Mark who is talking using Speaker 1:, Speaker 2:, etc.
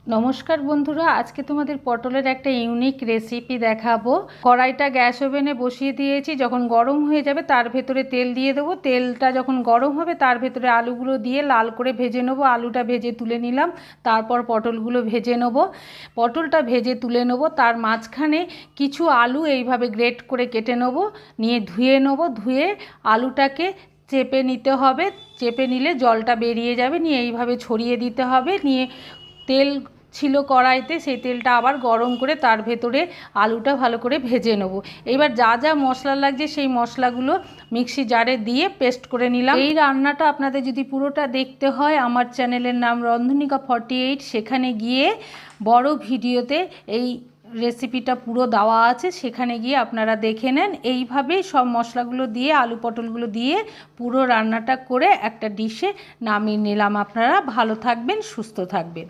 Speaker 1: নমস্কার বন্ধুরা, আজকে তোমাদের পটলের একটা ইউনিক রেসিপি দেখাবো। কড়াইটা গ্যাস ওভেনে বসিয়ে দিয়েছি। যখন গরম হয়ে যাবে তার ভেতরে তেল দিয়ে দেবো। তেলটা যখন গরম হবে তার ভেতরে আলুগুলো দিয়ে লাল করে ভেজে নেবো। আলুটা ভেজে তুলে নিলাম, তারপর পটলগুলো ভেজে নেবো। পটলটা ভেজে তুলে নেবো, তার মাঝখানে কিছু আলু এইভাবে গ্রেট করে কেটে নেবো, নিয়ে ধুয়ে নেবো। ধুয়ে আলুটাকে চেপে নিতে হবে। চেপে নিলে জলটা বেরিয়ে যাবে, নিয়ে এইভাবে ছড়িয়ে দিতে হবে। নিয়ে তেল ছিল কড়াইতে, সেই তেলটা আবার গরম করে তার ভেতরে আলুটা ভালো করে ভেজে নেব। এবার যা যা মশলা লাগছে সেই মশলাগুলো মিক্সি জারে দিয়ে পেস্ট করে নিলাম। এই রান্নাটা আপনাদের যদি পুরোটা দেখতে হয়, আমার চ্যানেলের নাম রন্ধনিকা 48, সেখানে গিয়ে বড় ভিডিওতে এই রেসিপিটা পুরো দেওয়া আছে, সেখানে গিয়ে আপনারা দেখে নেন। এইভাবেই সব মশলাগুলো দিয়ে আলু পটলগুলো দিয়ে পুরো রান্নাটা করে একটা ডিশে নামিয়ে নিলাম। আপনারা ভালো থাকবেন, সুস্থ থাকবেন।